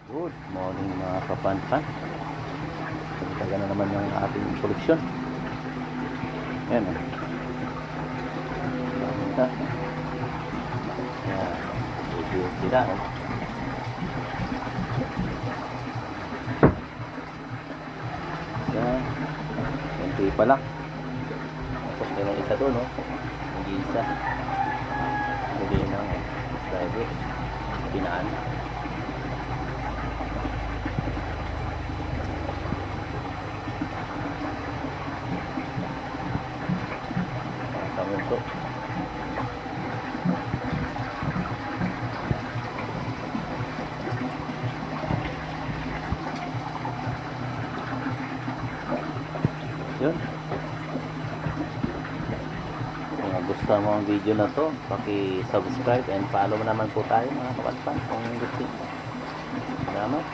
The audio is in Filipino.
Good morning mga kapanpan. Taga na naman yung ating koleksyon. Ayan o. Ayan. Medyo sila o. Ayan. Kunti pa lang. Tapos meron isa doon o. Hindi isa. Huli ng driver. Pinaan. Kamunso. Yun. Kung nagustuhan mo ang video na to, paki-subscribe and follow naman po tayo mga kapanpan kung gusto. Salamat.